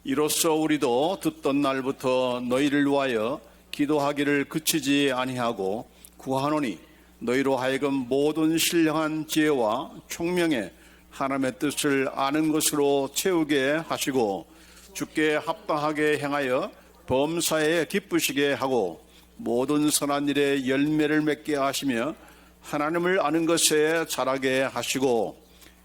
이로써 우리도 듣던 날부터 너희를 위하여 기도하기를 그치지 아니하고 구하노니 너희로 하여금 모든 신령한 지혜와 총명에 하나님의 뜻을 아는 것으로 채우게 하시고 주께 합당하게 행하여 범사에 기쁘시게 하고 모든 선한 일에 열매를 맺게 하시며 하나님을 아는 것에 자라게 하시고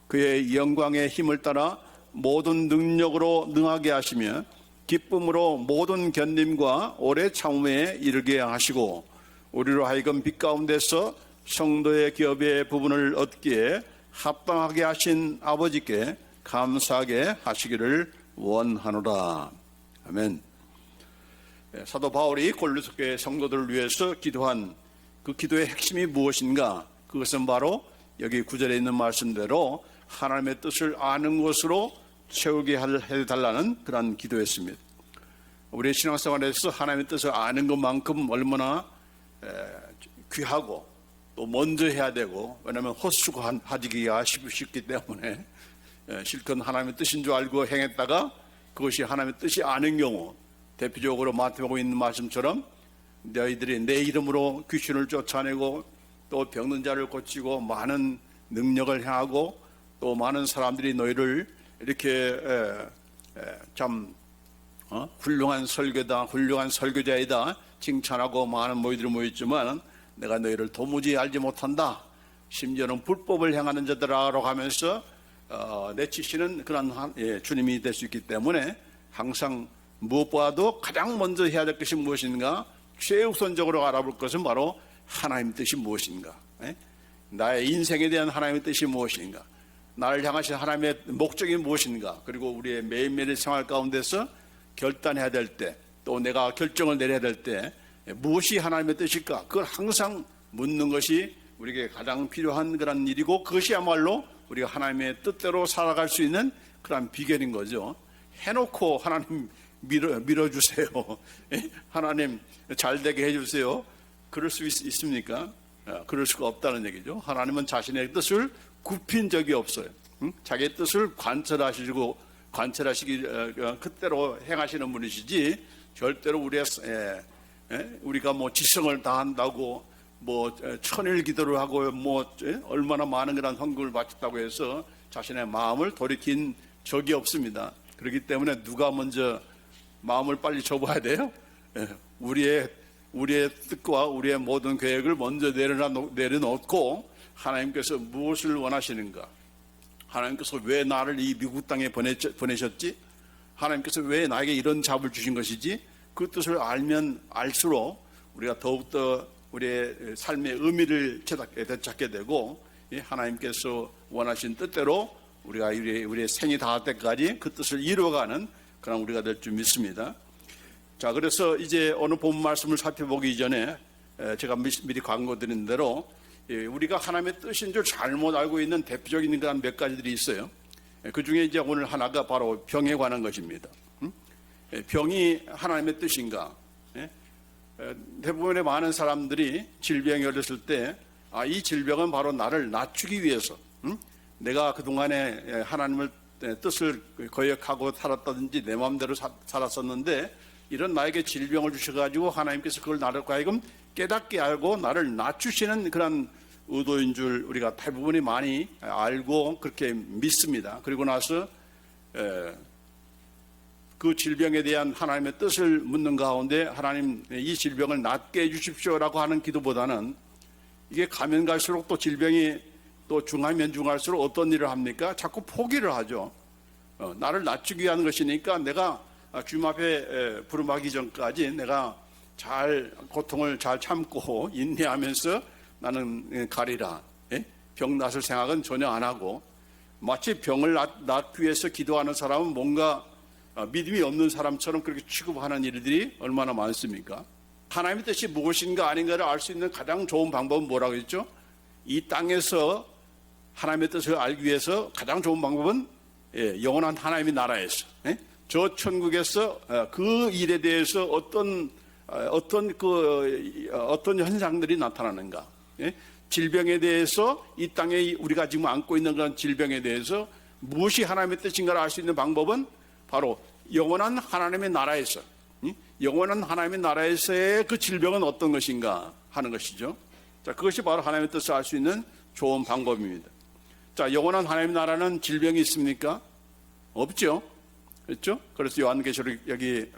그의 영광의 힘을 따라 모든 능력으로 능하게 하시며 기쁨으로 모든 견딤과 오래 참음에 이르게 하시고 우리로 하여금 빛 가운데서 성도의 기업의 부분을 얻기에 합당하게 하신 아버지께 감사하게 하시기를 원하노라. 아멘. 사도 바울이 고린도 교회 성도들을 위해서 기도한 그 기도의 핵심이 무엇인가? 그것은 바로 여기 9절에 있는 말씀대로 하나님의 뜻을 아는 것으로 채우게 해달라는 그런 기도였습니다. 우리의 신앙생활에서 하나님의 뜻을 아는 것만큼 얼마나 귀하고 또 먼저 해야 되고, 왜냐하면 헛수고하기가 쉽기 때문에 실컷 하나님의 뜻인 줄 알고 행했다가 그것이 하나님의 뜻이 아닌 경우, 대표적으로 마태복음에 있는 말씀처럼 너희들이 내 이름으로 귀신을 쫓아내고 또 병든 자를 고치고 많은 능력을 행하고 또 많은 사람들이 너희를 이렇게 참 훌륭한 설교다, 훌륭한 설교자이다 칭찬하고 많은 모이들이 모였지만 내가 너희를 도무지 알지 못한다, 심지어는 불법을 행하는 자들아라고 하면서 내치시는 그런 주님이 될 수 있기 때문에 항상 무엇보다도 가장 먼저 해야 될 것이 무엇인가, 최우선적으로 알아볼 것은 바로 하나님의 뜻이 무엇인가, 나의 인생에 대한 하나님의 뜻이 무엇인가, 나를 향하신 하나님의 목적이 무엇인가, 그리고 우리의 매일매일 생활 가운데서 결단해야 될 때, 또 내가 결정을 내려야 될 때 무엇이 하나님의 뜻일까, 그걸 항상 묻는 것이 우리에게 가장 필요한 그런 일이고, 그것이야말로 우리가 하나님의 뜻대로 살아갈 수 있는 그런 비결인 거죠. 해놓고 하나님 밀어주세요, 하나님 잘되게 해주세요, 그럴 수 있습니까? 그럴 수가 없다는 얘기죠. 하나님은 자신의 뜻을 굽힌 적이 없어요. 자기의 뜻을 관철하시기 그때로 행하시는 분이시지, 절대로 우리가 뭐 지성을 다한다고 뭐 천일 기도를 하고 뭐 얼마나 많은 그런 헌금을 바쳤다고 해서 자신의 마음을 돌이킨 적이 없습니다. 그렇기 때문에 누가 먼저 마음을 빨리 접어야 돼요? 우리의 뜻과 우리의 모든 계획을 먼저 내려놓고 하나님께서 무엇을 원하시는가, 하나님께서 왜 나를 이 미국 땅에 보내셨지, 하나님께서 왜 나에게 이런 잡을 주신 것이지, 그 뜻을 알면 알수록 우리가 더욱더 우리의 삶의 의미를 되찾게 되고, 하나님께서 원하신 뜻대로 우리가 우리의 생이 닿을 때까지 그 뜻을 이루어가는 그런 우리가 될 줄 믿습니다. 자, 그래서 이제 어느 본문 말씀을 살펴보기 전에 제가 미리 광고드린 대로 우리가 하나님의 뜻인 줄 잘못 알고 있는 대표적인 그런 몇 가지들이 있어요. 그 중에 이제 오늘 하나가 바로 병에 관한 것입니다. 병이 하나님의 뜻인가? 대부분의 많은 사람들이 질병이 걸렸을 때, 이 질병은 바로 나를 낮추기 위해서, 내가 그동안에 하나님의 뜻을 거역하고 살았다든지 내 마음대로 살았었는데 이런 나에게 질병을 주셔가지고 하나님께서 그걸 나를 하여금 깨닫게 알고 나를 낮추시는 그런 의도인 줄 우리가 대부분이 많이 알고 그렇게 믿습니다. 그리고 나서 그 질병에 대한 하나님의 뜻을 묻는 가운데, 하나님 이 질병을 낫게 해주십시오라고 하는 기도보다는, 이게 가면 갈수록 또 질병이 또 중하면 중할수록 어떤 일을 합니까? 자꾸 포기를 하죠. 나를 낮추기 위한 것이니까 내가 주님 앞에 부름하기 전까지 내가 고통을 잘 참고 인내하면서 나는 가리라. 병 낫을 생각은 전혀 안 하고, 마치 병을 낫기 위해서 기도하는 사람은 뭔가 믿음이 없는 사람처럼 그렇게 취급하는 일들이 얼마나 많습니까? 하나님의 뜻이 무엇인가 아닌가를 알 수 있는 가장 좋은 방법은 뭐라고 했죠? 이 땅에서 하나님의 뜻을 알기 위해서 가장 좋은 방법은 영원한 하나님의 나라에서, 저 천국에서 그 일에 대해서 어떤 현상들이 나타나는가, 질병에 대해서, 이 땅에 우리가 지금 안고 있는 그런 질병에 대해서 무엇이 하나님의 뜻인가를 알 수 있는 방법은 바로 영원한 하나님의 나라에서, 영원한 하나님의 나라에서의 그 질병은 어떤 것인가 하는 것이죠. 자, 그것이 바로 하나님의 뜻을 알 수 있는 좋은 방법입니다. 자, 영원한 하나님의 나라는 질병이 있습니까? 없죠. 그렇죠? 그래서 요한계시록 여기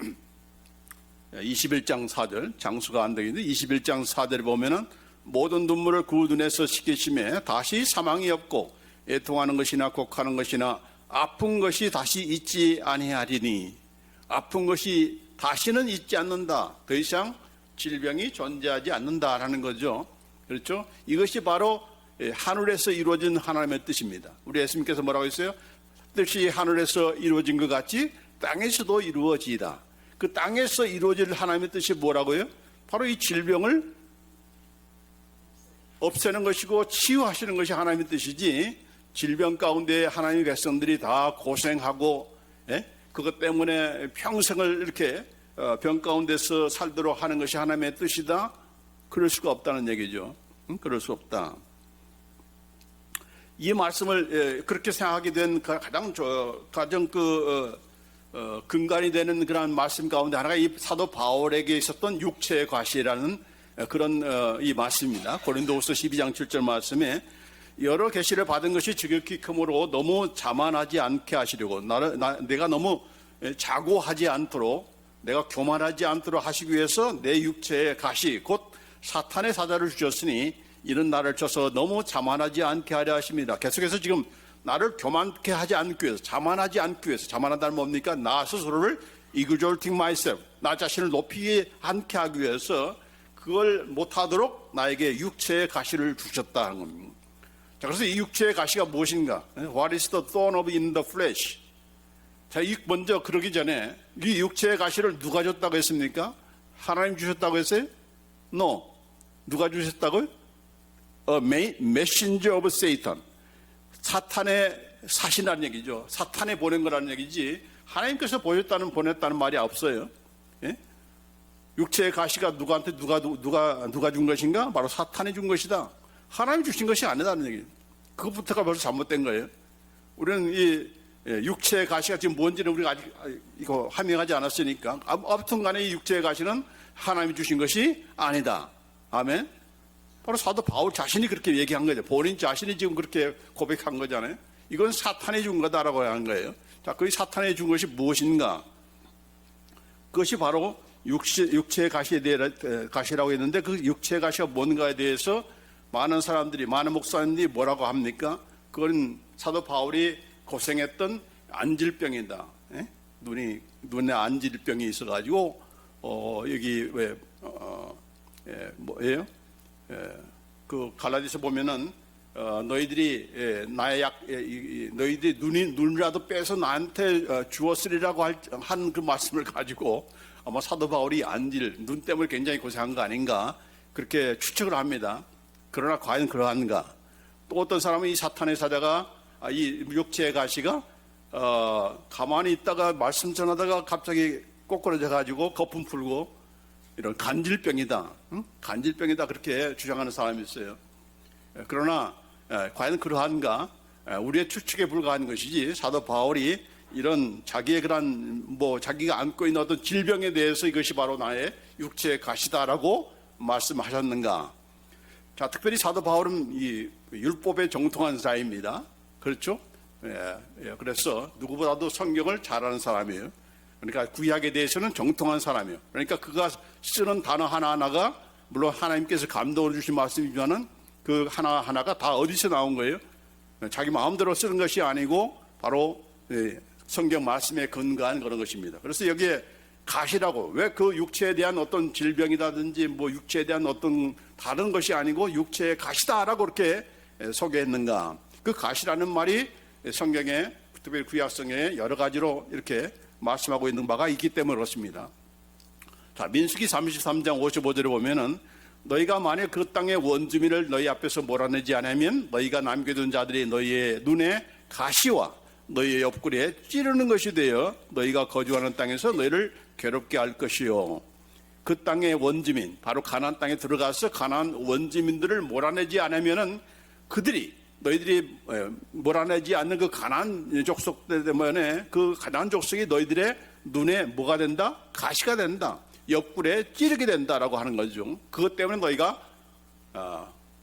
21장 4절, 장수가 안 되겠는데 21장 4절에 보면은 모든 눈물을 그 눈에서 씻기심에 다시 사망이 없고 애통하는 것이나 곡하는 것이나 아픈 것이 다시 있지 아니하리니, 아픈 것이 다시는 있지 않는다. 더 이상 질병이 존재하지 않는다라는 거죠. 그렇죠? 이것이 바로 하늘에서 이루어진 하나님의 뜻입니다. 우리 예수님께서 뭐라고 했어요? 뜻이 하늘에서 이루어진 것 같이 땅에서도 이루어지이다. 그 땅에서 이루어질 하나님의 뜻이 뭐라고요? 바로 이 질병을 없애는 것이고 치유하시는 것이 하나님의 뜻이지, 질병 가운데 하나님의 백성들이 다 고생하고 그것 때문에 평생을 이렇게 병 가운데서 살도록 하는 것이 하나님의 뜻이다? 그럴 수가 없다는 얘기죠. 그럴 수 없다. 이 말씀을 그렇게 생각하게 된 가장 근간이 되는 그런 말씀 가운데 하나가 이 사도 바울에게 있었던 육체의 과시라는 그런 이 말씀입니다. 고린도후서 12장 7절 말씀에 여러 계시를 받은 것이 지극히 크므로 너무 자만하지 않게 하시려고, 내가 너무 자고하지 않도록, 내가 교만하지 않도록 하시기 위해서 내 육체의 가시 곧 사탄의 사자를 주셨으니 이는 나를 쳐서 너무 자만하지 않게 하려 하십니다. 계속해서 지금 나를 교만케 하지 않기 위해서, 자만하지 않기 위해서, 자만하다는 뭡니까? 나 스스로를 exalting myself, 나 자신을 높이지 않게 하기 위해서 그걸 못하도록 나에게 육체의 가시를 주셨다는 겁니다. 자, 그래서 이 육체의 가시가 무엇인가? What is the thorn of in the flesh? 자, 먼저 그러기 전에 이 육체의 가시를 누가 줬다고 했습니까? 하나님 주셨다고 했어요? No. 누가 주셨다고요? A messenger of Satan. 사탄의 사신이라는 얘기죠. 사탄에 보낸 거라는 얘기지 하나님께서 보냈다는 말이 없어요. 예? 육체의 가시가 누구한테 누가 준 것인가? 바로 사탄이 준 것이다. 하나님 주신 것이 아니다는 얘기예요. 그것부터가 벌써 잘못된 거예요. 우리는 이 육체의 가시가 지금 뭔지는 우리가 아직 이거 하명하지 않았으니까, 아무튼 간에 이 육체의 가시는 하나님이 주신 것이 아니다. 아멘. 바로 사도 바울 자신이 그렇게 얘기한 거죠. 본인 자신이 지금 그렇게 고백한 거잖아요. 이건 사탄이 준 거다라고 한 거예요. 자, 그 사탄이 준 것이 무엇인가? 그것이 바로 육체의 가시라고 했는데, 그 육체의 가시가 뭔가에 대해서 많은 사람들이, 많은 목사님들이 뭐라고 합니까? 그건 사도 바울이 고생했던 안질병이다. 눈에 안질병이 있어가지고 여기 뭐예요? 그 갈라디아서 보면은 너희들이 너희들이 눈이라도 빼서 나한테 주었으리라고 한 그 말씀을 가지고 아마 사도 바울이 눈 때문에 굉장히 고생한 거 아닌가 그렇게 추측을 합니다. 그러나 과연 그러한가? 또 어떤 사람은 이 사탄의 사자가 이 육체의 가시가 가만히 있다가 말씀 전하다가 갑자기 꼬꾸라져 가지고 거품 풀고 이런 간질병이다, 간질병이다 그렇게 주장하는 사람이 있어요. 그러나 과연 그러한가? 우리의 추측에 불과한 것이지, 사도 바울이 이런 자기의 그런 자기가 안고 있는 어떤 질병에 대해서 이것이 바로 나의 육체의 가시다라고 말씀하셨는가? 자, 특별히 사도 바울은 이 율법에 정통한 자입니다. 그렇죠? 그래서 누구보다도 성경을 잘 아는 사람이에요. 그러니까 구약에 대해서는 정통한 사람이에요. 그러니까 그가 쓰는 단어 하나하나가 물론 하나님께서 감동을 주신 말씀이지만은 그 하나하나가 다 어디서 나온 거예요? 자기 마음대로 쓰는 것이 아니고 바로 성경 말씀에 근거한 그런 것입니다. 그래서 여기에 가시라고, 왜 그 육체에 대한 어떤 질병이라든지 육체에 대한 어떤 다른 것이 아니고 육체의 가시다라고 이렇게 소개했는가? 그 가시라는 말이 성경에, 특별히 구약성에 여러 가지로 이렇게 말씀하고 있는 바가 있기 때문에 그렇습니다. 자, 민수기 33장 55절에 보면은 너희가 만약 그 땅의 원주민을 너희 앞에서 몰아내지 않으면 너희가 남겨둔 자들이 너희의 눈에 가시와 너희의 옆구리에 찌르는 것이 되어 너희가 거주하는 땅에서 너희를 괴롭게 할 것이요. 그 땅의 원주민, 바로 가나안 땅에 들어가서 가나안 원주민들을 몰아내지 않으면은 너희들이 몰아내지 않는 그 가나안 족속 때문에 그 가나안 족속이 너희들의 눈에 뭐가 된다? 가시가 된다. 옆구리에 찌르게 된다라고 하는 거죠. 그것 때문에 너희가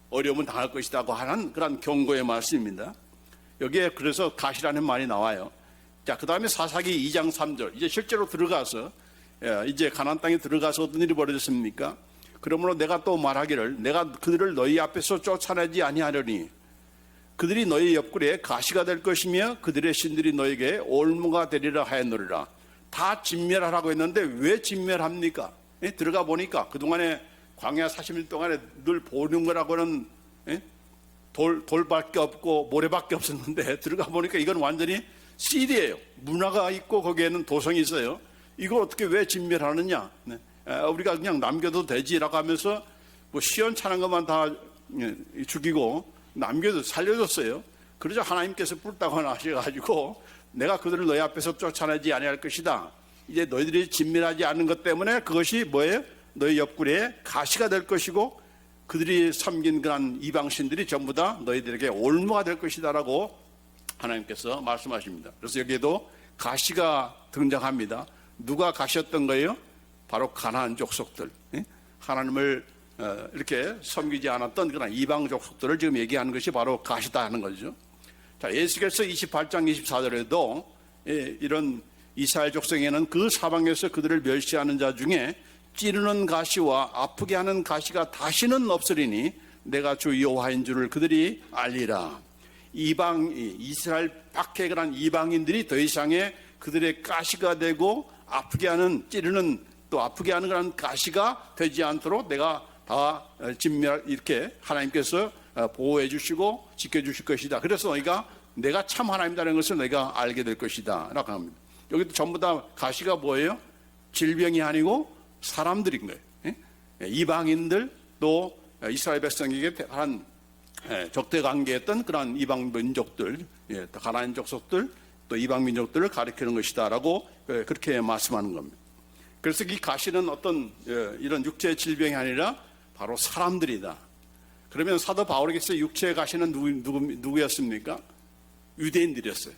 어려움을 당할 것이라고 하는 그런 경고의 말씀입니다. 여기에 그래서 가시라는 말이 나와요. 자, 그 다음에 사사기 2장 3절. 이제 실제로 들어가서 이제 가나안 땅에 들어가서 어떤 일이 벌어졌습니까? 그러므로 내가 또 말하기를 내가 그들을 너희 앞에서 쫓아내지 아니하려니 그들이 너희 옆구리에 가시가 될 것이며 그들의 신들이 너에게 올무가 되리라 하였노리라. 다 진멸하라고 했는데 왜 진멸합니까? 들어가 보니까 그동안에 광야 40일 동안에 늘 보는 거라고는 돌밖에 없고 모래밖에 없었는데 들어가 보니까 이건 완전히 CD예요. 문화가 있고 거기에는 도성이 있어요. 이걸 어떻게 왜 진멸하느냐? 우리가 그냥 남겨도 되지라고 하면서 뭐 시원찮은 것만 다 죽이고 남겨도 살려줬어요. 그러자 하나님께서 뿔따고 하셔가지고 내가 그들을 너희 앞에서 쫓아내지 아니할 것이다. 이제 너희들이 진멸하지 않는 것 때문에 그것이 뭐예요? 너희 옆구리에 가시가 될 것이고 그들이 섬긴 그런 이방신들이 전부 다 너희들에게 올무가 될 것이다라고 하나님께서 말씀하십니다. 그래서 여기에도 가시가 등장합니다. 누가 가셨던 거예요? 바로 가나안 족속들. 하나님을 이렇게 섬기지 않았던 그런 이방 족속들을 지금 얘기하는 것이 바로 가시다 하는 거죠. 자, 예수께서 28장 24절에도 이런 이스라엘 족속에는 그 사방에서 그들을 멸시하는 자 중에 찌르는 가시와 아프게 하는 가시가 다시는 없으리니 내가 주 여호와인 줄을 그들이 알리라. 이스라엘 밖에 그런 이방인들이 더 이상의 그들의 가시가 되고 아프게 하는 찌르는 또 아프게 하는 그런 가시가 되지 않도록 내가 다 진멸 이렇게 하나님께서 보호해 주시고 지켜 주실 것이다. 그래서 너희가 내가 참 하나님이라는 것을 너희가 알게 될 것이다 라고 합니다. 여기도 전부 다 가시가 뭐예요? 질병이 아니고 사람들인 거예요. 이방인들 또 이스라엘 백성에게 한 적대 관계했던 그런 이방 민족들, 가나안 족속들 또 이방 민족들을 가리키는 것이다 라고 그렇게 말씀하는 겁니다. 그래서 이 가시는 어떤 이런 육체의 질병이 아니라 바로 사람들이다. 그러면 사도 바울에게서 육체의 가시는 누구였습니까? 유대인들이었어요.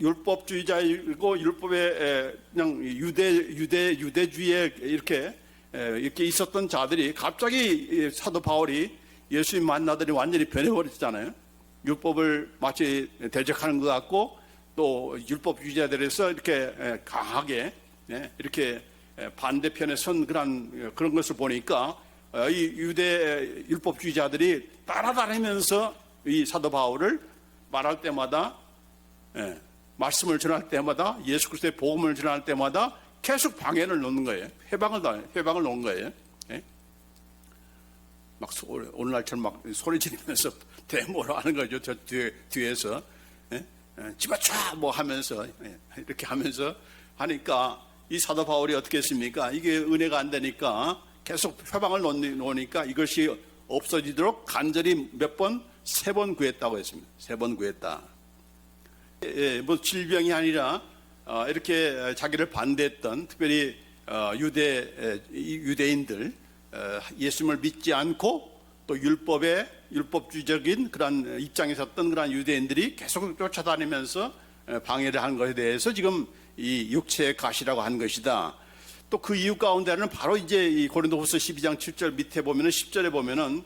율법주의자이고 율법에 그냥 유대주의에 이렇게 있었던 자들이 갑자기 사도 바울이 예수님 만나더니 완전히 변해버렸잖아요. 율법을 마치 대적하는 것 같고 또 율법주의자들에서 이렇게 강하게 이렇게 반대편에 선 그런 것을 보니까 이 유대 율법주의자들이 따라다니면서 이 사도 바울을 말할 때마다 말씀을 전할 때마다 예수 그리스도의 복음을 전할 때마다 계속 방해를 놓는 거예요. 회방을 놓은 거예요. 막 오늘날처럼 막 소리 지르면서 데모를 하는 거죠. 저 뒤에서 집어쳐 뭐 하면서 이렇게 하면서 하니까 이 사도 바울이 어떻게 했습니까? 이게 은혜가 안 되니까 계속 회방을 놓으니까 이것이 없어지도록 간절히 몇 번? 3번 구했다고 했습니다. 3번 구했다. 뭐 질병이 아니라 이렇게 자기를 반대했던 특별히 유대인들 예수님을 믿지 않고 또 율법주의적인 그런 입장에 섰던 그런 유대인들이 계속 쫓아다니면서 방해를 한 것에 대해서 지금 이 육체의 가시라고 한 것이다. 또 그 이유 가운데는 바로 이제 이 고린도후서 12장 7절 밑에 보면은 10절에 보면은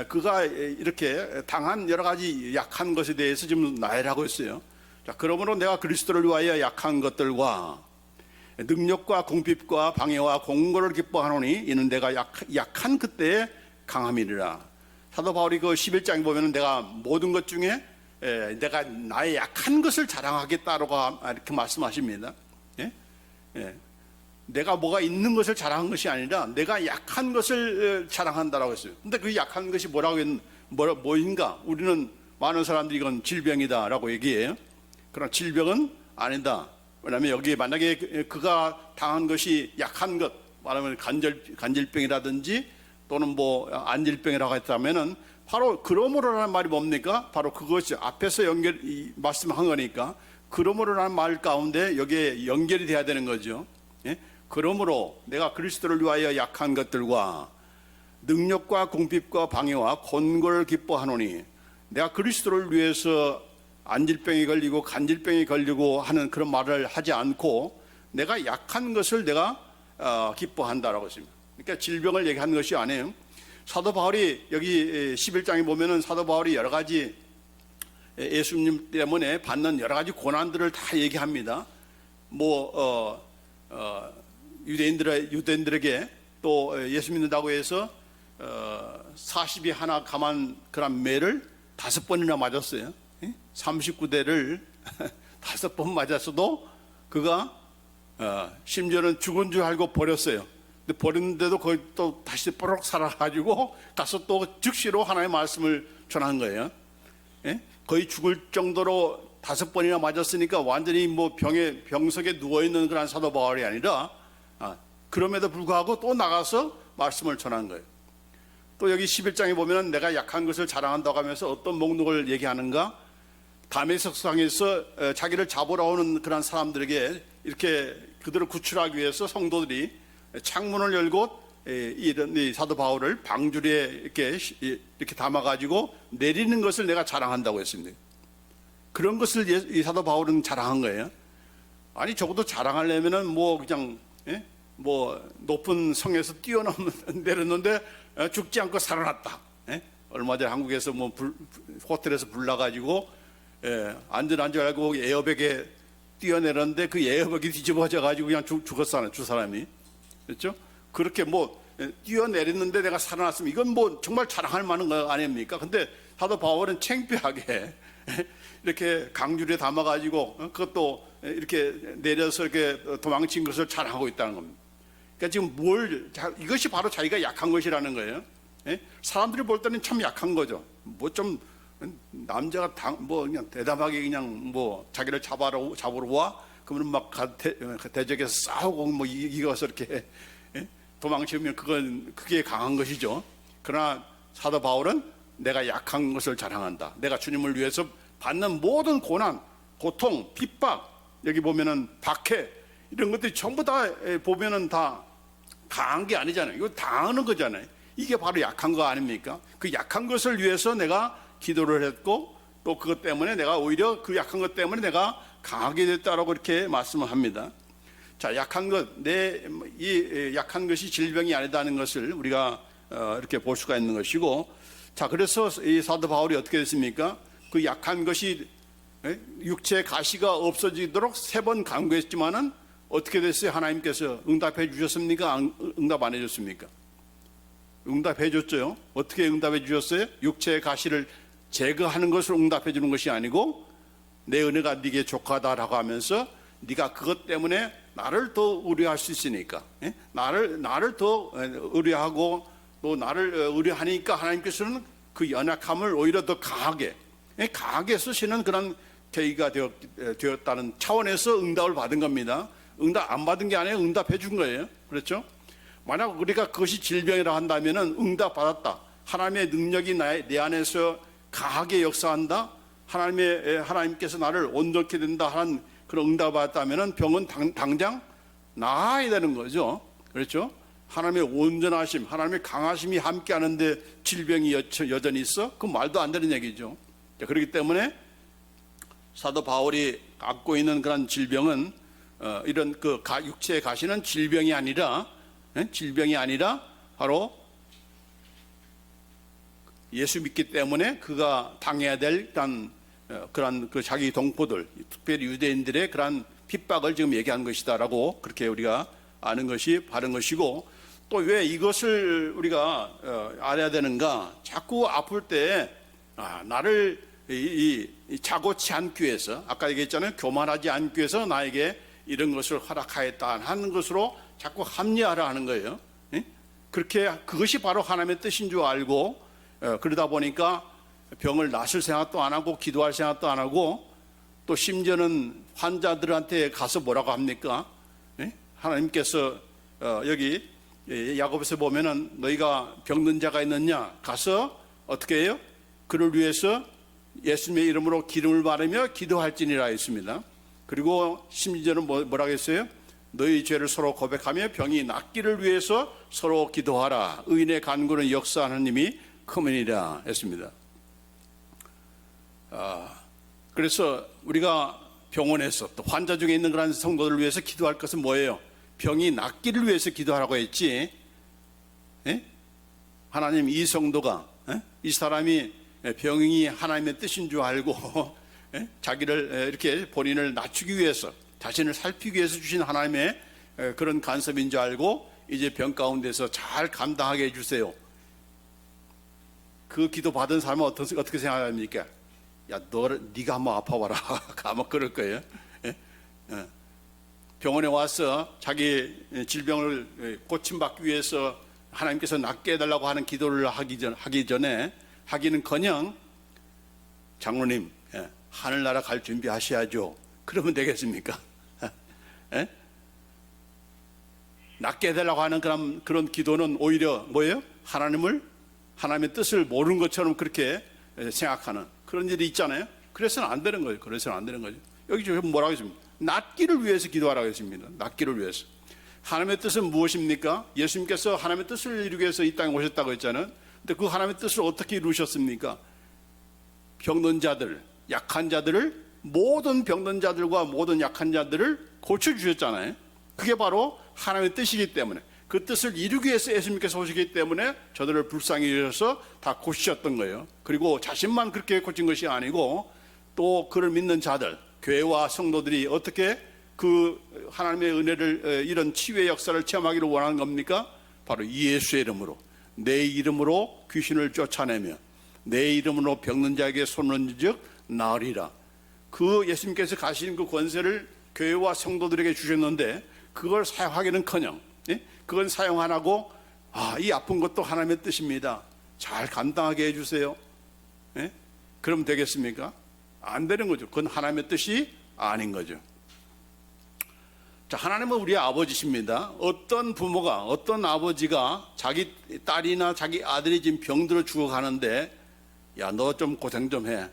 그가 이렇게 당한 여러 가지 약한 것에 대해서 지금 나열하고 있어요. 자, 그러므로 내가 그리스도를 위하여 약한 것들과 능력과 궁핍과 방해와 공고를 기뻐하노니 이는 내가 약한 그때의 강함이니라. 사도 바울이 그 11장에 보면은 내가 모든 것 중에 내가 나의 약한 것을 자랑하겠다라고 이렇게 말씀하십니다. 내가 뭐가 있는 것을 자랑한 것이 아니라 내가 약한 것을 자랑한다라고 했어요. 근데 그 약한 것이 뭐인가? 우리는 많은 사람들이 이건 질병이다라고 얘기해요. 그러나 질병은 아니다. 왜냐하면 여기 만약에 그가 당한 것이 약한 것, 말하면 간질병이라든지 또는 뭐 안질병이라고 했다면은 바로 그러므로라는 말이 뭡니까? 바로 그것이 앞에서 말씀한 거니까 그러므로라는 말 가운데 여기에 연결이 돼야 되는 거죠. 그러므로 내가 그리스도를 위하여 약한 것들과 능력과 궁핍과 방해와 권고를 기뻐하노니 내가 그리스도를 위해서 안질병이 걸리고 간질병이 걸리고 하는 그런 말을 하지 않고 내가 약한 것을 내가 기뻐한다라고 했습니다. 그러니까 질병을 얘기하는 것이 아니에요. 사도 바울이 여기 11장에 보면은 사도 바울이 여러 가지 예수님 때문에 받는 여러 가지 고난들을 다 얘기합니다. 유대인들에게 또 예수 믿는다고 해서 40이 하나 감한 그런 매를 5번이나 맞았어요. 39대를 5번 맞았어도 그가 심지어는 죽은 줄 알고 버렸어요. 근데 버렸는데도 거기 또 다시 뽀록 살아가지고 가서 또 즉시로 하나님의 말씀을 전한 거예요. 거의 죽을 정도로 5번이나 맞았으니까 완전히 병석에 누워있는 그런 사도 바울이 아니라 그럼에도 불구하고 또 나가서 말씀을 전한 거예요. 또 여기 11장에 보면 내가 약한 것을 자랑한다고 하면서 어떤 목록을 얘기하는가? 다메섹상에서 자기를 잡으러 오는 그런 사람들에게 이렇게 그들을 구출하기 위해서 성도들이 창문을 열고 이 사도 바울을 방주리에 이렇게 담아가지고 내리는 것을 내가 자랑한다고 했습니다. 그런 것을 이 사도 바울은 자랑한 거예요. 아니 적어도 자랑하려면은 그냥 높은 성에서 내렸는데 죽지 않고 살아났다. 얼마 전에 한국에서 호텔에서 불 나가지고 안전한 줄 알고 에어백에 뛰어내렸는데 그 에어백이 뒤집어져 가지고 그냥 죽었잖아요, 두 사람이. 그렇죠? 그렇게 뛰어내렸는데 내가 살아났으면 이건 정말 자랑할 만한 거 아닙니까? 근데 사도 바울은 창피하게 이렇게 강줄에 담아가지고 그것도 이렇게 내려서 이렇게 도망친 것을 자랑하고 있다는 겁니다. 그러니까 지금 이것이 바로 자기가 약한 것이라는 거예요. 사람들이 볼 때는 참 약한 거죠. 남자가 그냥 대담하게 그냥 자기를 잡으러 와 그러면 막 대적에서 싸우고 이겨서 이렇게 도망치면 그게 강한 것이죠. 그러나 사도 바울은 내가 약한 것을 자랑한다. 내가 주님을 위해서 받는 모든 고난, 고통, 핍박, 여기 보면은 박해 이런 것들이 전부 다 보면은 다 강한 게 아니잖아요. 이거 당하는 거잖아요. 이게 바로 약한 거 아닙니까? 그 약한 것을 위해서 내가 기도를 했고 또 그것 때문에 내가 오히려 그 약한 것 때문에 내가 강하게 됐다라고 이렇게 말씀을 합니다. 자, 약한 것, 이 약한 것이 질병이 아니다는 것을 우리가 이렇게 볼 수가 있는 것이고, 자, 그래서 이 사도 바울이 어떻게 됐습니까? 그 약한 것이 육체의 가시가 없어지도록 3번 간구했지만은 어떻게 됐어요? 하나님께서 응답해 주셨습니까? 응답 안 해줬습니까? 응답해 줬죠. 어떻게 응답해 주셨어요? 육체의 가시를 제거하는 것을 응답해 주는 것이 아니고 내 은혜가 네게 족하다라고 하면서 네가 그것 때문에 나를 더 의뢰할 수 있으니까 나를 더 의뢰하고 또 나를 의뢰하니까 하나님께서는 그 연약함을 오히려 더 강하게 쓰시는 그런 계기가 되었다는 차원에서 응답을 받은 겁니다. 응답 안 받은 게 아니에요. 응답해 준 거예요. 그렇죠? 만약 우리가 그것이 질병이라 한다면은 응답 받았다. 하나님의 능력이 내 안에서 강하게 역사한다. 하나님께서 나를 온전케 된다 하는 그런 응답을 받았다면은 병은 당장 나아야 되는 거죠. 그렇죠? 하나님의 온전하심, 하나님의 강하심이 함께하는데 질병이 여전히 있어? 그 말도 안 되는 얘기죠. 그렇기 때문에 사도 바울이 갖고 있는 그런 질병은 이런 육체에 가시는 질병이 아니라 바로 예수 믿기 때문에 그가 당해야 될 그런 자기 동포들, 특별히 유대인들의 그런 핍박을 지금 얘기한 것이다라고 그렇게 우리가 아는 것이 바른 것이고, 또 왜 이것을 우리가 알아야 되는가? 자꾸 아플 때 나를 자고치 않기 위해서, 아까 얘기했잖아요. 교만하지 않기 위해서 나에게 이런 것을 허락하였다 하는 것으로 자꾸 합리화를 하는 거예요. 그렇게 그것이 바로 하나님의 뜻인 줄 알고 그러다 보니까 병을 낫을 생각도 안 하고 기도할 생각도 안 하고 또 심지어는 환자들한테 가서 뭐라고 합니까? 하나님께서 여기 야고보서 보면은 너희가 병든 자가 있느냐 가서 어떻게 해요? 그를 위해서 예수님의 이름으로 기름을 바르며 기도할지니라 했습니다. 그리고 심지어는 뭐라고 했어요? 너희 죄를 서로 고백하며 병이 낫기를 위해서 서로 기도하라. 의인의 간구는 역사하는 힘이 크니라 했습니다. 그래서 우리가 병원에서 또 환자 중에 있는 그런 성도들을 위해서 기도할 것은 뭐예요? 병이 낫기를 위해서 기도하라고 했지. 예? 하나님, 이 성도가 이 사람이 병이 하나님의 뜻인 줄 알고 자기를 이렇게 본인을 낮추기 위해서, 자신을 살피기 위해서 주신 하나님의 그런 간섭인 줄 알고 이제 병 가운데서 잘 감당하게 해주세요. 그 기도 받은 사람은 어떻게 생각합니까? 야, 네가 한번 아파봐라. 아마 그럴 거예요. 병원에 와서 자기 질병을 고침받기 위해서 하나님께서 낫게 해달라고 하는 기도를 하기 전에 하기는커녕 장로님, 하늘나라 갈 준비하셔야죠. 그러면 되겠습니까? 낫게 해달라고 하는 그런 기도는 오히려 뭐예요? 하나님의 뜻을 모르는 것처럼 그렇게 생각하는 그런 일이 있잖아요. 그래서는 안 되는 거예요. 그래서는 안 되는 거죠. 여기 지금 뭐라고 했습니까? 낫기를 위해서 기도하라고 했습니다. 낫기를 위해서. 하나님의 뜻은 무엇입니까? 예수님께서 하나님의 뜻을 이루기 위해서 이 땅에 오셨다고 했잖아요. 근데 그 하나님의 뜻을 어떻게 이루셨습니까? 병든 자들, 약한 자들을, 모든 병든 자들과 모든 약한 자들을 고쳐주셨잖아요. 그게 바로 하나님의 뜻이기 때문에, 그 뜻을 이루기 위해서 예수님께서 오시기 때문에 저들을 불쌍히 여겨서 다 고치셨던 거예요. 그리고 자신만 그렇게 고친 것이 아니고 또 그를 믿는 자들, 교회와 성도들이 어떻게 그 하나님의 은혜를, 이런 치유의 역사를 체험하기를 원하는 겁니까? 바로 예수의 이름으로, 내 이름으로 귀신을 쫓아내며 내 이름으로 병든 자에게 손을 얹은즉 나으리라. 그 예수님께서 가신 그 권세를 교회와 성도들에게 주셨는데 그걸 사용하기는커녕, 그건 사용 안 하고 이 아픈 것도 하나님의 뜻입니다, 잘 감당하게 해주세요. 그러면 되겠습니까? 안 되는 거죠. 그건 하나님의 뜻이 아닌 거죠. 자, 하나님은 우리의 아버지십니다. 어떤 부모가, 어떤 아버지가 자기 딸이나 자기 아들이 지금 병들어 죽어가는데 야, 너 좀 고생 좀 해.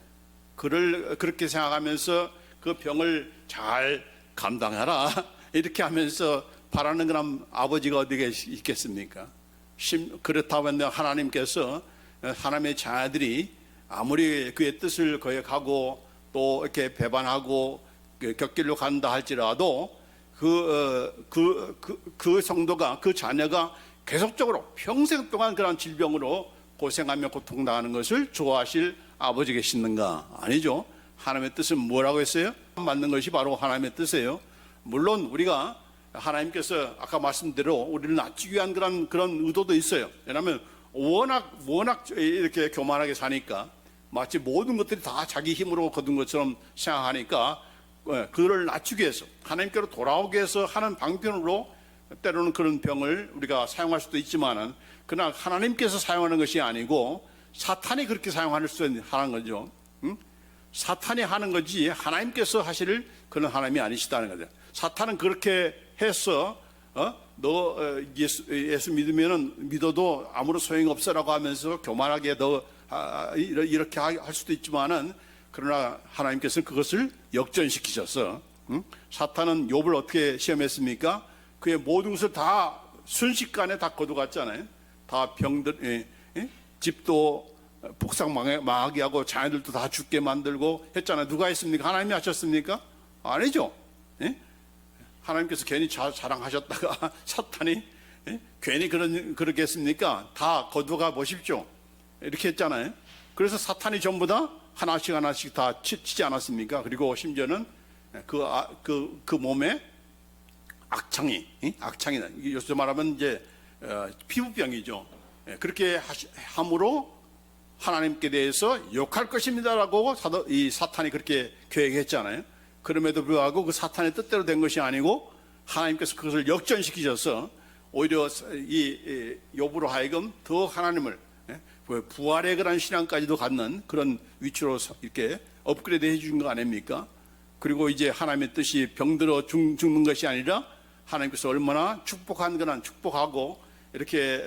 그렇게 생각하면서 그 병을 잘 감당해라. 이렇게 하면서 바라는 그런 아버지가 어디 있겠습니까? 그렇다고 하면 하나님께서 하나님의 자녀들이 아무리 그의 뜻을 거역하고 또 이렇게 배반하고 곁길로 간다 할지라도 그 성도가, 그 자녀가 계속적으로 평생 동안 그런 질병으로 고생하며 고통당하는 것을 좋아하실 아버지 계시는가? 아니죠. 하나님의 뜻은 뭐라고 했어요? 맞는 것이 바로 하나님의 뜻이에요. 물론 우리가 하나님께서 아까 말씀대로 우리를 낮추기 위한 그런 의도도 있어요. 왜냐하면 워낙 이렇게 교만하게 사니까, 마치 모든 것들이 다 자기 힘으로 거둔 것처럼 생각하니까 그를 낮추기 위해서, 하나님께로 돌아오게 해서 하는 방편으로 때로는 그런 병을 우리가 사용할 수도 있지만은, 그러나 하나님께서 사용하는 것이 아니고 사탄이 그렇게 사용할 수 하는 거죠. 사탄이 하는 거지 하나님께서 하실 그런 하나님이 아니시다는 거죠. 사탄은 그렇게 해서 너 예수 믿어도 아무런 소용이 없어라고 하면서 교만하게 너 이렇게 할 수도 있지만은, 그러나 하나님께서는 그것을 역전시키셔서, 사탄은 욥을 어떻게 시험했습니까? 그의 모든 것을 다 순식간에 다 거둬갔잖아요. 다 병들, 집도 폭삭 망하게 하고 자녀들도 다 죽게 만들고 했잖아요. 누가 했습니까? 하나님이 하셨습니까? 아니죠. 하나님께서 괜히 자랑하셨다가 사탄이 괜히 그렇게 했습니까? 다 거두가 보십시오. 이렇게 했잖아요. 그래서 사탄이 전부 다 하나씩 다 치지 않았습니까? 그리고 심지어는 그 몸에 악창이다. 요새 말하면 이제 피부병이죠. 그렇게 함으로 하나님께 대해서 욕할 것입니다라고 이 사탄이 그렇게 계획했잖아요. 그럼에도 불구하고 그 사탄의 뜻대로 된 것이 아니고 하나님께서 그것을 역전시키셔서 오히려 이 욥으로 하여금 더 하나님을, 부활의 그런 신앙까지도 갖는 그런 위치로 이렇게 업그레이드 해주신 거 아닙니까? 그리고 이제 하나님의 뜻이 병들어 죽는 것이 아니라 하나님께서 얼마나 축복한 그런 축복하고 이렇게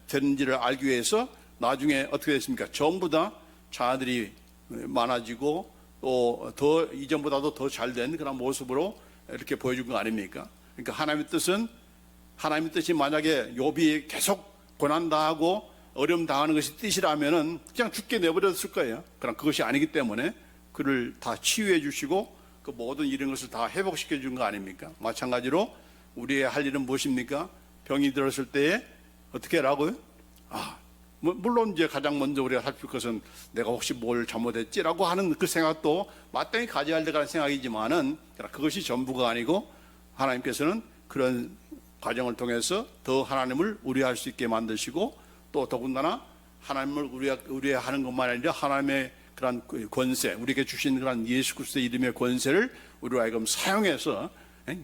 되는지를 알기 위해서 나중에 어떻게 됐습니까? 전부 다 자녀들이 많아지고 또 더 이전보다도 더 잘된 그런 모습으로 이렇게 보여준 거 아닙니까? 그러니까 하나님의 뜻이 만약에 욥이 계속 고난당하고 어려움 당하는 것이 뜻이라면은 그냥 죽게 내버렸을 거예요. 그럼 그것이 아니기 때문에 그를 다 치유해 주시고 그 모든 이런 것을 다 회복시켜 준 거 아닙니까? 마찬가지로 우리의 할 일은 무엇입니까? 병이 들었을 때에 어떻게 하라고요? 물론 이제 가장 먼저 우리가 살필 것은 내가 혹시 뭘 잘못했지라고 하는 그 생각도 마땅히 가져야 할 때가 생각이지만은 그것이 전부가 아니고 하나님께서는 그런 과정을 통해서 더 하나님을 우려할 수 있게 만드시고 또 더군다나 하나님을 우리가 하는 것만 아니라 하나님의 그런 권세, 우리에게 주신 그런 예수 그리스도의 이름의 권세를 우리로 하여금 사용해서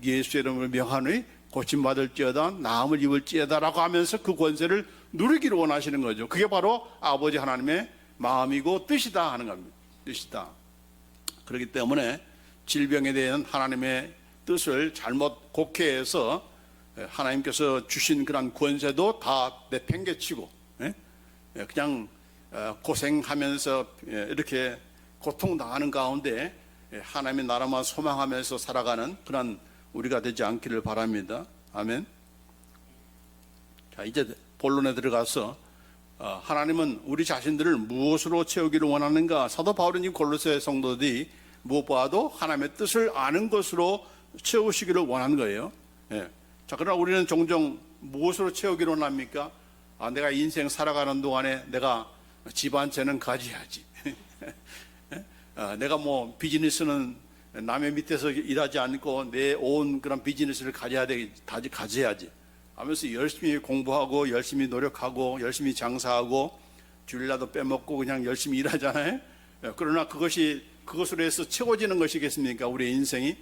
예수의 이름을 명하노니 고침받을지어다 나음을 입을지어다라고 하면서 그 권세를 누리기를 원하시는 거죠. 그게 바로 아버지 하나님의 마음이고 뜻이다 하는 겁니다. 뜻이다. 그렇기 때문에 질병에 대한 하나님의 뜻을 잘못 곡해해서 하나님께서 주신 그런 권세도 다 내팽개치고 그냥 고생하면서 이렇게 고통당하는 가운데 하나님의 나라만 소망하면서 살아가는 그런 우리가 되지 않기를 바랍니다. 아멘. 자, 이제 본론에 들어가서 하나님은 우리 자신들을 무엇으로 채우기를 원하는가? 사도 바울은 지금 골로새 성도들이 무엇보다도 하나님의 뜻을 아는 것으로 채우시기를 원하는 거예요. 자, 그러나 우리는 종종 무엇으로 채우기를 원합니까? 내가 인생 살아가는 동안에 내가 집 한 채는 가져야지. 내가 뭐 비즈니스는 남의 밑에서 일하지 않고 내 온 그런 비즈니스를 가져야지 하면서 열심히 공부하고 열심히 노력하고 열심히 장사하고 주일날도 빼먹고 그냥 열심히 일하잖아요. 그러나 그것으로 해서 채워지는 것이겠습니까? 우리의 인생이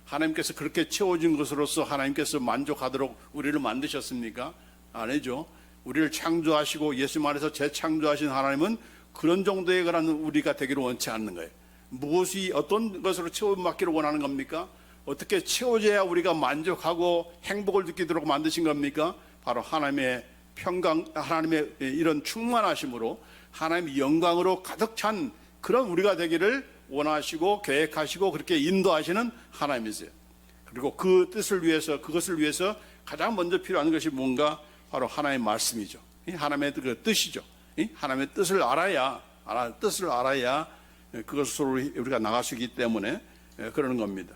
하나님께서 그렇게 채워진 것으로서 하나님께서 만족하도록 우리를 만드셨습니까? 아니죠. 우리를 창조하시고 예수 안에서 재창조하신 하나님은 그런 정도의 그런 우리가 되기를 원치 않는 거예요. 무엇이 어떤 것으로 채워받기를 원하는 겁니까? 어떻게 채워져야 우리가 만족하고 행복을 느끼도록 만드신 겁니까? 바로 하나님의 평강, 하나님의 이런 충만하심으로 하나님의 영광으로 가득 찬 그런 우리가 되기를 원하시고 계획하시고 그렇게 인도하시는 하나님이세요. 그리고 그 뜻을 위해서, 그것을 위해서 가장 먼저 필요한 것이 뭔가? 바로 하나님의 말씀이죠. 하나님의 그 뜻이죠. 하나님의 뜻을 알아야 그것으로 우리가 나갈 수 있기 때문에 그러는 겁니다.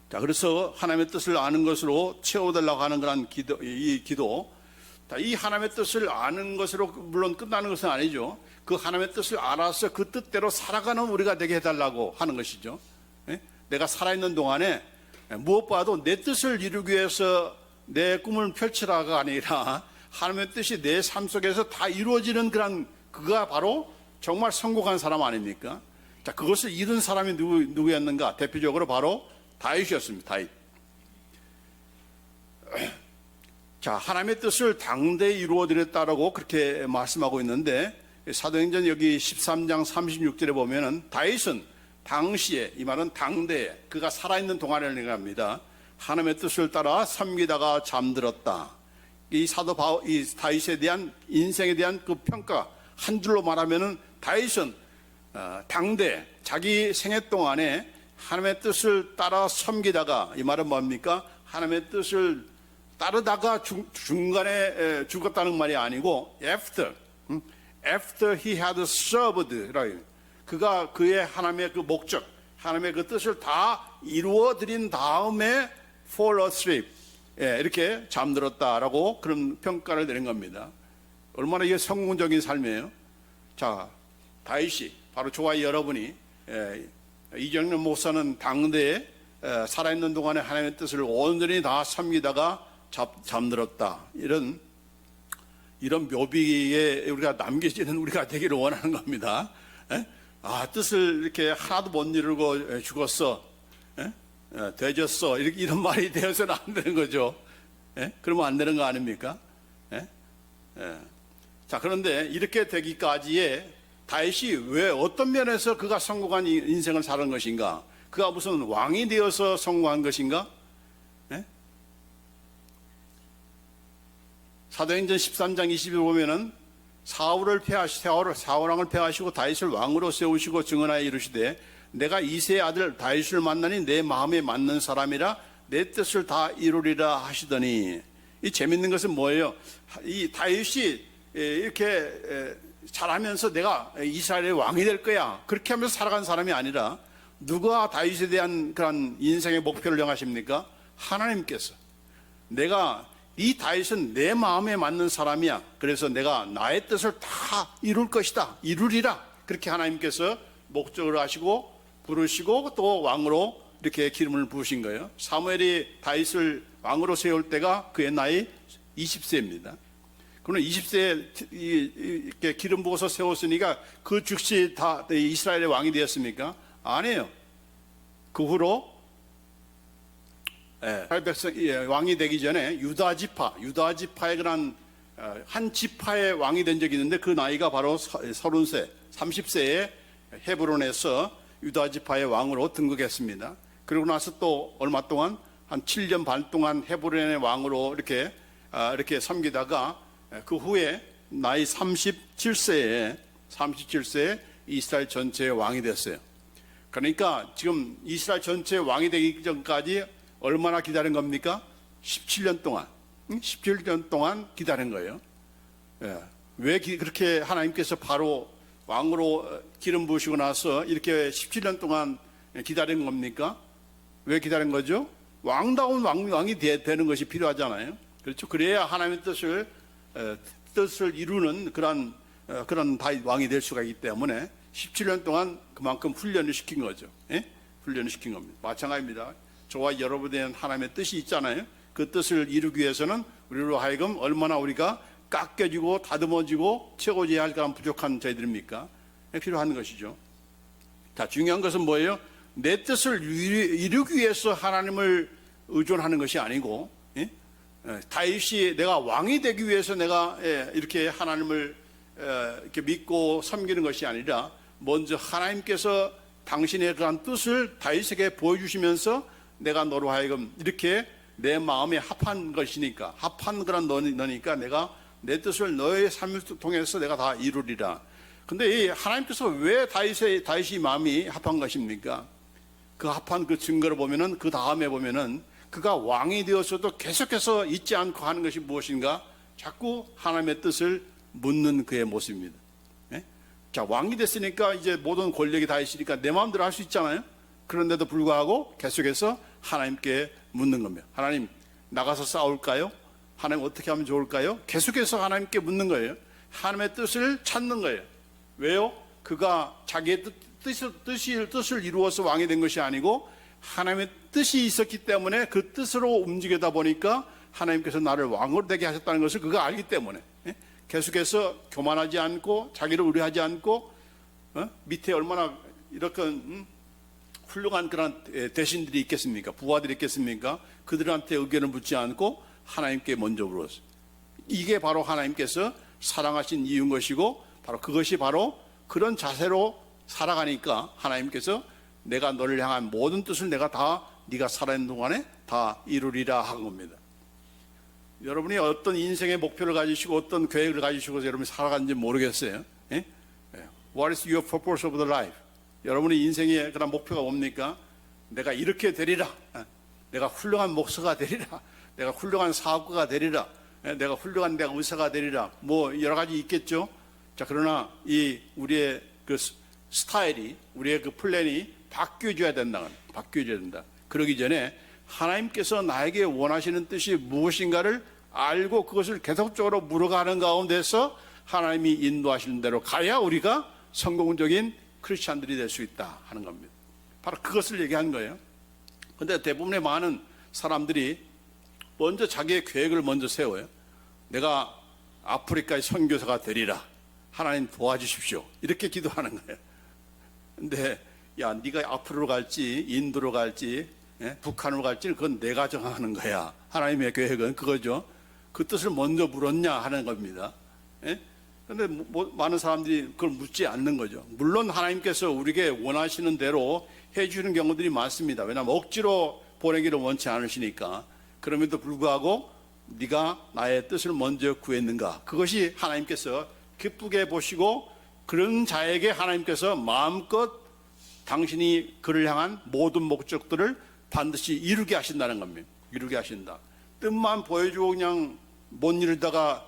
자, 그래서 하나님의 뜻을 아는 것으로 채워달라고 하는 그런 기도. 이 하나님의 뜻을 아는 것으로 물론 끝나는 것은 아니죠. 그 하나님의 뜻을 알아서 그 뜻대로 살아가는 우리가 되게 해달라고 하는 것이죠. 내가 살아있는 동안에 무엇보다도 내 뜻을 이루기 위해서 내 꿈을 펼치라가 아니라 하나님의 뜻이 내 삶 속에서 다 이루어지는 그가 바로 정말 성공한 사람 아닙니까? 자, 그것을 이룬 사람이 누구였는가? 대표적으로 바로 다윗이었습니다. 다윗. 자, 하나님의 뜻을 당대에 이루어드렸다라고 그렇게 말씀하고 있는데 사도행전 여기 13장 36절에 보면은 다윗은 당시에, 이 말은 당대에 그가 살아있는 동안을 얘기합니다. 하나님의 뜻을 따라 섬기다가 잠들었다. 이 다윗에 대한 인생에 대한 그 평가 한 줄로 말하면은 다윗은 당대 자기 생애 동안에 하나님의 뜻을 따라 섬기다가, 이 말은 뭡니까? 하나님의 뜻을 따르다가 중간에 죽었다는 말이 아니고 after he had served, 그가 그의 하나님의 그 목적, 하나님의 그 뜻을 다 이루어 드린 다음에 fall asleep, 이렇게 잠들었다라고 그런 평가를 내린 겁니다. 얼마나 이게 성공적인 삶이에요. 자, 다윗이 바로 저와 여러분이 이정렬 목사는 당대에 살아있는 동안에 하나님의 뜻을 온전히 다 섬기다가 잠들었다. 이런 묘비에 우리가 남겨지는 우리가 되기를 원하는 겁니다. 뜻을 이렇게 하나도 못 이루고 죽었어, 되졌어, 이런 말이 되어서는 안 되는 거죠. 그러면 안 되는 거 아닙니까? 자, 그런데 이렇게 되기까지의 다윗이 왜 어떤 면에서 그가 성공한 인생을 사는 것인가? 그가 무슨 왕이 되어서 성공한 것인가? 사도행전 13장 20에 보면은 사울왕을 폐하시고 다윗을 왕으로 세우시고 증언하여 이르시되 내가 이새의 아들 다윗을 만나니 내 마음에 맞는 사람이라 내 뜻을 다 이루리라 하시더니, 이 재밌는 것은 뭐예요? 이 다윗이 이렇게 잘하면서 내가 이스라엘의 왕이 될 거야, 그렇게 하면서 살아간 사람이 아니라 누가 다윗에 대한 그런 인생의 목표를 정하십니까? 하나님께서. 내가 이 다윗은 내 마음에 맞는 사람이야, 그래서 내가 나의 뜻을 다 이룰 것이다, 이루리라, 그렇게 하나님께서 목적을 하시고 부르시고 또 왕으로 이렇게 기름을 부으신 거예요. 사무엘이 다윗을 왕으로 세울 때가 그의 나이 20세입니다. 그러면 20세에 이렇게 기름 부어서 세웠으니까 그 즉시 다 이스라엘의 왕이 되었습니까? 아니에요. 그 후로 백성 왕이 되기 전에 유다 지파의 그런 한 지파의 왕이 된 적이 있는데 그 나이가 바로 30세, 30세에 헤브론에서 유다 지파의 왕으로 등극했습니다. 그리고 나서 또 얼마 동안 한 7년 반 동안 헤브론의 왕으로 이렇게 섬기다가 그 후에 나이 37세에 이스라엘 전체의 왕이 됐어요. 그러니까 지금 이스라엘 전체의 왕이 되기 전까지 얼마나 기다린 겁니까? 17년 동안. 17년 동안 기다린 거예요. 왜 그렇게 하나님께서 바로 왕으로 기름 부으시고 나서 이렇게 17년 동안 기다린 겁니까? 왜 기다린 거죠? 왕다운 왕이 되는 것이 필요하잖아요. 그렇죠? 그래야 하나님의 뜻을 이루는 그런 다윗 왕이 될 수가 있기 때문에 17년 동안 그만큼 훈련을 시킨 거죠. 훈련을 시킨 겁니다. 마찬가지입니다. 저와 여러분에 대한 하나님의 뜻이 있잖아요. 그 뜻을 이루기 위해서는 우리로 하여금 얼마나 우리가 깎여지고 다듬어지고 채워져야 할 그런 부족한 저희들입니까? 필요한 것이죠. 자, 중요한 것은 뭐예요? 내 뜻을 이루기 위해서 하나님을 의존하는 것이 아니고, 다윗이 내가 왕이 되기 위해서 내가 이렇게 하나님을 이렇게 믿고 섬기는 것이 아니라 먼저 하나님께서 당신의 그런 뜻을 다윗에게 보여주시면서 내가 너로 하여금 이렇게 내 마음에 합한 것이니까, 합한 그런 너니까 내가 내 뜻을 너의 삶을 통해서 내가 다 이루리라. 근데 이 하나님께서 왜 다윗이 마음이 합한 것입니까? 그 합한 그 증거를 보면은, 그 다음에 보면은 그가 왕이 되었어도 계속해서 잊지 않고 하는 것이 무엇인가? 자꾸 하나님의 뜻을 묻는 그의 모습입니다. 자, 왕이 됐으니까 이제 모든 권력이 다 있으니까 내 마음대로 할 수 있잖아요. 그런데도 불구하고 계속해서 하나님께 묻는 겁니다. 하나님, 나가서 싸울까요? 하나님, 어떻게 하면 좋을까요? 계속해서 하나님께 묻는 거예요. 하나님의 뜻을 찾는 거예요. 왜요? 그가 자기의 뜻을 이루어서 왕이 된 것이 아니고 하나님의 뜻이 있었기 때문에 그 뜻으로 움직이다 보니까 하나님께서 나를 왕으로 되게 하셨다는 것을 그가 알기 때문에 계속해서 교만하지 않고 자기를 우려하지 않고 밑에 얼마나 이렇게 훌륭한 그런 대신들이 있겠습니까? 부하들이 있겠습니까? 그들한테 의견을 묻지 않고 하나님께 먼저 물었어요. 이게 바로 하나님께서 사랑하신 이유인 것이고, 바로 그것이 바로 그런 자세로 살아가니까 하나님께서 내가 너를 향한 모든 뜻을 내가 다 네가 살아있는 동안에 다 이루리라 한 겁니다. 여러분이 어떤 인생의 목표를 가지시고 어떤 계획을 가지시고 여러분이 살아가는지 모르겠어요. What is your purpose of the life? 여러분의 인생의 그런 목표가 뭡니까? 내가 이렇게 되리라. 내가 훌륭한 목사가 되리라. 내가 훌륭한 사업가가 되리라. 내가 훌륭한 의사가 되리라. 뭐 여러 가지 있겠죠. 자, 그러나 우리의 그 스타일이, 우리의 그 플랜이 바뀌어줘야 된다. 그러기 전에 하나님께서 나에게 원하시는 뜻이 무엇인가를 알고 그것을 계속적으로 물어가는 가운데서 하나님이 인도하시는 대로 가야 우리가 성공적인 크리스찬들이 될 수 있다 하는 겁니다. 바로 그것을 얘기한 거예요. 그런데 대부분의 많은 사람들이 먼저 자기의 계획을 먼저 세워요. 내가 아프리카의 선교사가 되리라. 하나님 도와주십시오. 이렇게 기도하는 거예요. 근데 야, 네가 앞으로 갈지 인도로 갈지 북한으로 갈지 그건 내가 정하는 거야. 하나님의 계획은 그거죠. 그 뜻을 먼저 물었냐 하는 겁니다. 그런데 많은 사람들이 그걸 묻지 않는 거죠. 물론 하나님께서 우리에게 원하시는 대로 해주는 경우들이 많습니다. 왜냐하면 억지로 보내기를 원치 않으시니까. 그럼에도 불구하고 네가 나의 뜻을 먼저 구했는가, 그것이 하나님께서 기쁘게 보시고 그런 자에게 하나님께서 마음껏 당신이 그를 향한 모든 목적들을 반드시 이루게 하신다는 겁니다. 이루게 하신다. 뜻만 보여주고 그냥 못 이루다가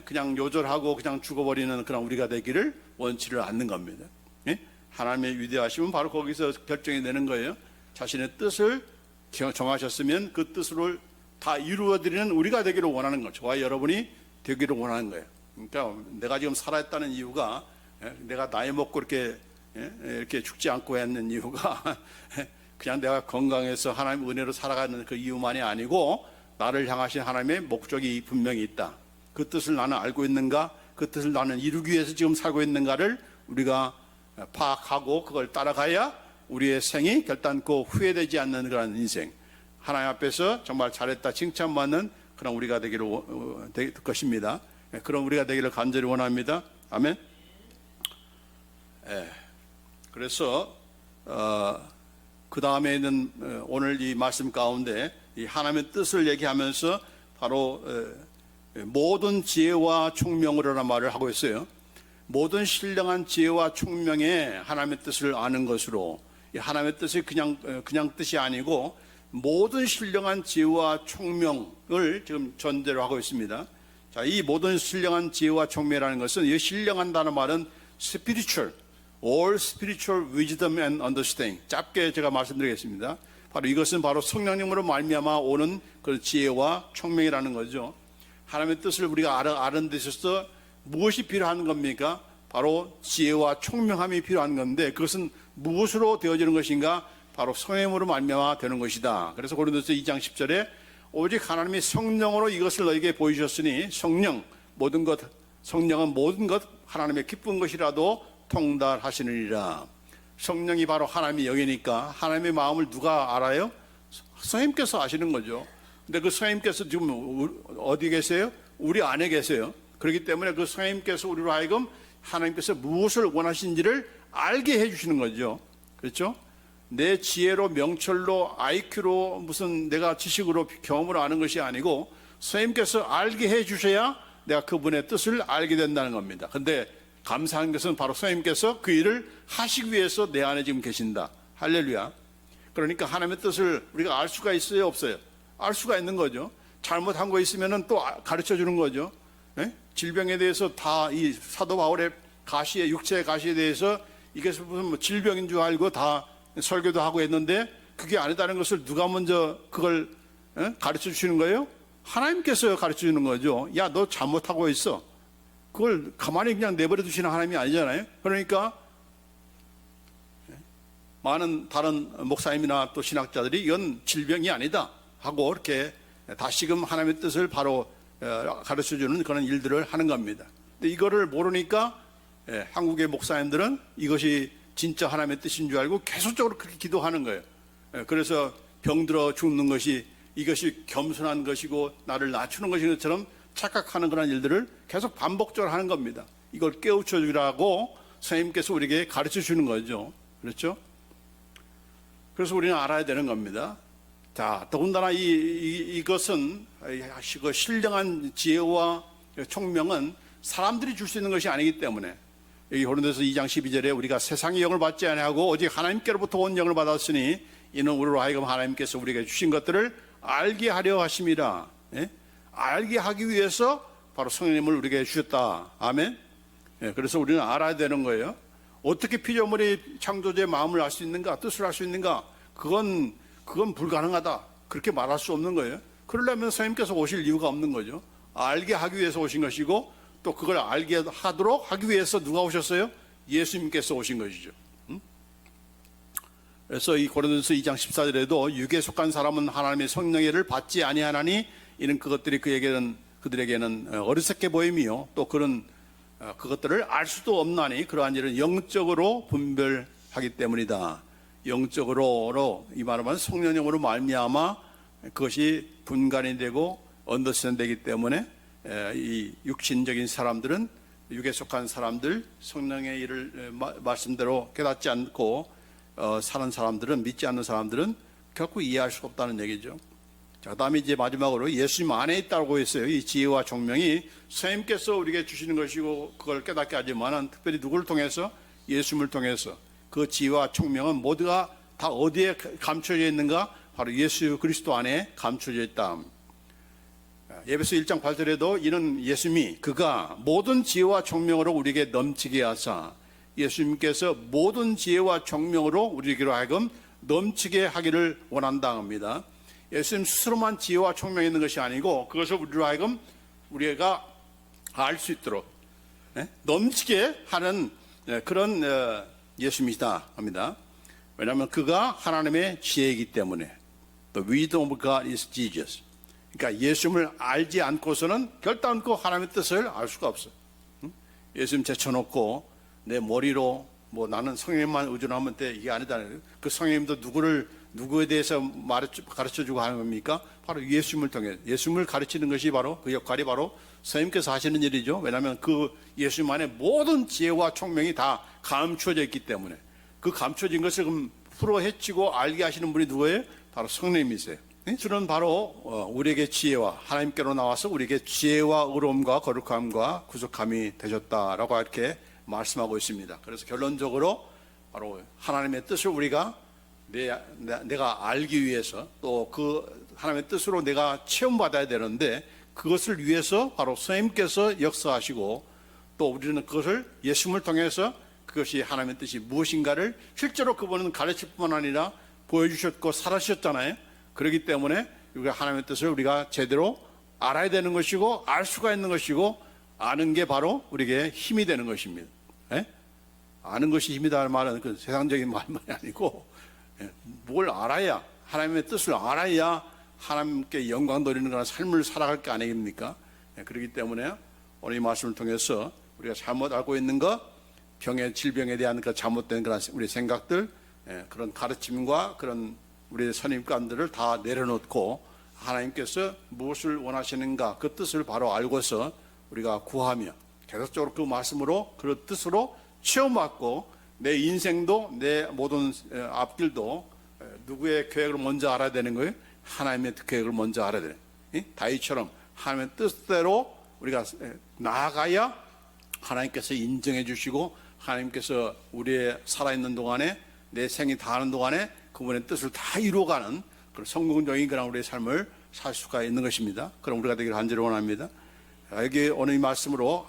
그냥 요절하고 그냥 죽어버리는 그런 우리가 되기를 원치를 않는 겁니다. 하나님의 위대하심은 바로 거기서 결정이 되는 거예요. 자신의 뜻을 정하셨으면 그 뜻을 다 이루어드리는 우리가 되기를 원하는 거죠. 저와 여러분이 되기를 원하는 거예요. 그러니까 내가 지금 살아있다는 이유가, 내가 나이 먹고 이렇게 죽지 않고 있는 이유가 그냥 내가 건강해서 하나님의 은혜로 살아가는 그 이유만이 아니고, 나를 향하신 하나님의 목적이 분명히 있다. 그 뜻을 나는 알고 있는가, 그 뜻을 나는 이루기 위해서 지금 살고 있는가를 우리가 파악하고 그걸 따라가야 우리의 생이 결단코 후회되지 않는 그런 인생, 하나님 앞에서 정말 잘했다 칭찬받는 그런 우리가 되기를 될 것입니다. 그런 우리가 되기를 간절히 원합니다. 아멘. 그래서 그 다음에 있는 오늘 이 말씀 가운데 이 하나님의 뜻을 얘기하면서 바로 모든 지혜와 총명으로라는 말을 하고 있어요. 모든 신령한 지혜와 총명에 하나님의 뜻을 아는 것으로, 이 하나님의 뜻이 그냥 뜻이 아니고 모든 신령한 지혜와 총명을 지금 전제로 하고 있습니다. 자, 이 모든 신령한 지혜와 총명이라는 것은, 이 신령한다는 말은 spiritual, all spiritual wisdom and understanding. 짧게 제가 말씀드리겠습니다. 바로 이것은 바로 성령님으로 말미암아 오는 그 지혜와 총명이라는 거죠. 하나님의 뜻을 우리가 아는 데 있어서 무엇이 필요한 겁니까? 바로 지혜와 총명함이 필요한 건데, 그것은 무엇으로 되어지는 것인가? 바로 성령으로 말미암아 되는 것이다. 그래서 고린도서 2장 10절에 오직 하나님이 성령으로 이것을 너에게 보이셨으니 성령은 모든 것 하나님의 기쁜 것이라도 통달하시느니라. 성령이 바로 하나님의 영이니까 하나님의 마음을 누가 알아요? 성령님께서 아시는 거죠. 근데 그 성령님께서 지금 어디 계세요? 우리 안에 계세요. 그렇기 때문에 그 성령님께서 우리로 하여금 하나님께서 무엇을 원하시는지를 알게 해주시는 거죠. 그렇죠? 내 지혜로, 명철로, IQ로, 무슨 내가 지식으로, 경험으로 아는 것이 아니고 성령님께서 알게 해주셔야 내가 그분의 뜻을 알게 된다는 겁니다. 근데 감사한 것은 바로 성령님께서 그 일을 하시기 위해서 내 안에 지금 계신다. 할렐루야. 그러니까 하나님의 뜻을 우리가 알 수가 있어요, 없어요? 알 수가 있는 거죠. 잘못한 거 있으면 또 가르쳐 주는 거죠. 질병에 대해서 다 이 사도 바울의 가시에, 육체의 가시에 대해서 이게 무슨 질병인 줄 알고 다 설교도 하고 했는데, 그게 아니다는 것을 누가 먼저 그걸 가르쳐 주시는 거예요? 하나님께서 가르쳐 주는 거죠. 야, 너 잘못하고 있어. 그걸 가만히 그냥 내버려 두시는 하나님이 아니잖아요. 그러니까 많은 다른 목사님이나 또 신학자들이 이건 질병이 아니다 하고 이렇게 다시금 하나님의 뜻을 바로 가르쳐 주는 그런 일들을 하는 겁니다. 근데 이거를 모르니까 한국의 목사님들은 이것이 진짜 하나님의 뜻인 줄 알고 계속적으로 그렇게 기도하는 거예요. 그래서 병들어 죽는 것이 이것이 겸손한 것이고 나를 낮추는 것인 것처럼 착각하는 그런 일들을 계속 반복적으로 하는 겁니다. 이걸 깨우쳐 주라고 선생님께서 우리에게 가르쳐 주는 거죠. 그렇죠? 그래서 우리는 알아야 되는 겁니다. 자, 더군다나 이것은 그 신령한 지혜와 총명은 사람들이 줄 수 있는 것이 아니기 때문에, 여기 고린도서 2장 12절에 우리가 세상의 영을 받지 아니하고 오직 하나님께로부터 온 영을 받았으니 이는 우리로 하여금 하나님께서 우리에게 주신 것들을 알게 하려 하심이라. 알게 하기 위해서 바로 성령님을 우리에게 주셨다. 아멘. 그래서 우리는 알아야 되는 거예요. 어떻게 피조물이 창조주의 마음을 알 수 있는가, 뜻을 알 수 있는가? 그건 불가능하다. 그렇게 말할 수 없는 거예요. 그러려면 성령님께서 오실 이유가 없는 거죠. 알게 하기 위해서 오신 것이고, 또 그걸 알게 하도록 하기 위해서 누가 오셨어요? 예수님께서 오신 것이죠. 그래서 이 고린도서 2장 14절에도 육에 속한 사람은 하나님의 성령의를 받지 아니하나니 이는 그것들이 그들에게는 어리석게 보임이요 또 그것들을 알 수도 없나니 그러한 일은 영적으로 분별하기 때문이다. 영적으로 이 말하면 성령으로 말미암아 그것이 분간이 되고 언더스탠드되기 때문에 이 육신적인 사람들은, 육에 속한 사람들, 성령의 일을 말씀대로 깨닫지 않고 사는 사람들은, 믿지 않는 사람들은 결코 이해할 수 없다는 얘기죠. 자, 그다음에 이제 마지막으로 예수님 안에 있다고 했어요. 이 지혜와 총명이 선생님께서 우리에게 주시는 것이고 그걸 깨닫게 하지만 특별히 누구를 통해서? 예수님을 통해서. 그 지혜와 총명은 모두가 다 어디에 감춰져 있는가? 바로 예수 그리스도 안에 감춰져 있다. 에베소 1장 8절에도 이는 예수님이 그가 모든 지혜와 총명으로 우리에게 넘치게 하사, 예수님께서 모든 지혜와 총명으로 우리에게로 하여금 넘치게 하기를 원한다 합니다. 예수님 스스로만 지혜와 총명이 있는 것이 아니고 그것을 우리로 하여금 우리가 알 수 있도록 넘치게 하는 그런 예수님이다 합니다. 왜냐하면 그가 하나님의 지혜이기 때문에. The wisdom of God is Jesus. 그러니까 예수님을 알지 않고서는 결단코 하나님의 뜻을 알 수가 없어. 예수님 제쳐놓고 내 머리로 나는 성령님만 의존하면 돼, 이게 아니다. 그 성령님도 누구에 대해서 가르쳐주고 하는 겁니까? 바로 예수님을 통해. 예수님을 가르치는 것이 바로 그 역할이 바로 선생님께서 하시는 일이죠. 왜냐하면 그 예수님 안에 모든 지혜와 총명이 다 감추어져 있기 때문에 그 감춰진 것을 풀어헤치고 알게 하시는 분이 누구예요? 바로 성령님이세요. 주는 바로 우리에게 지혜와 하나님께로 나와서 우리에게 지혜와 의로움과 거룩함과 구속함이 되셨다라고 이렇게 말씀하고 있습니다. 그래서 결론적으로 바로 하나님의 뜻을 우리가 내가 알기 위해서 또 그 하나님의 뜻으로 내가 체험받아야 되는데 그것을 위해서 바로 선생님께서 역사하시고 또 우리는 그것을 예수님을 통해서 그것이 하나님의 뜻이 무엇인가를 실제로 그분은 가르칠 뿐만 아니라 보여주셨고 살아주셨잖아요. 그렇기 때문에 우리가 하나님의 뜻을 우리가 제대로 알아야 되는 것이고 알 수가 있는 것이고 아는 게 바로 우리에게 힘이 되는 것입니다. 아는 것이 힘이다 할 말은 그 세상적인 말만이 아니고 뭘 알아야 하나님의 뜻을 알아야 하나님께 영광 돌리는 그런 삶을 살아갈 게 아닙니까? 그렇기 때문에 오늘 이 말씀을 통해서 우리가 잘못 알고 있는 것, 병의 질병에 대한 그 잘못된 그런 우리 생각들, 그런 가르침과 그런 우리의 선입관들을 다 내려놓고 하나님께서 무엇을 원하시는가 그 뜻을 바로 알고서 우리가 구하며 계속적으로 그 말씀으로 그 뜻으로 체험받고 내 인생도 내 모든 앞길도 누구의 계획을 먼저 알아야 되는 거예요? 하나님의 계획을 먼저 알아야 돼요. 다윗처럼 하나님의 뜻대로 우리가 나아가야 하나님께서 인정해 주시고 하나님께서 우리의 살아있는 동안에 내 생이 다하는 동안에 그분의 뜻을 다 이루어가는 그런 성공적인 그런 우리의 삶을 살 수가 있는 것입니다. 그럼 우리가 되기를 간절히 원합니다. 여기 오늘 이 말씀으로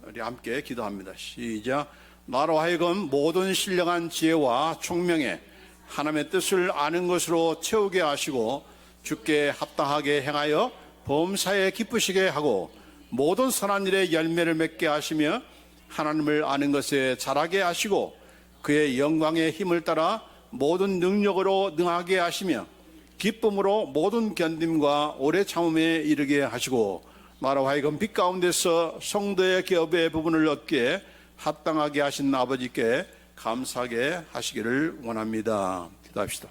우리 함께 기도합니다. 시작. 나로 하여금 모든 신령한 지혜와 총명에 하나님의 뜻을 아는 것으로 채우게 하시고 주께 합당하게 행하여 범사에 기쁘시게 하고 모든 선한 일에 열매를 맺게 하시며 하나님을 아는 것에 자라게 하시고 그의 영광의 힘을 따라 모든 능력으로 능하게 하시며 기쁨으로 모든 견딤과 오래 참음에 이르게 하시고 나로 하여금 빛 가운데서 성도의 기업의 부분을 얻기에 합당하게 하신 아버지께 감사하게 하시기를 원합니다. 기도합시다.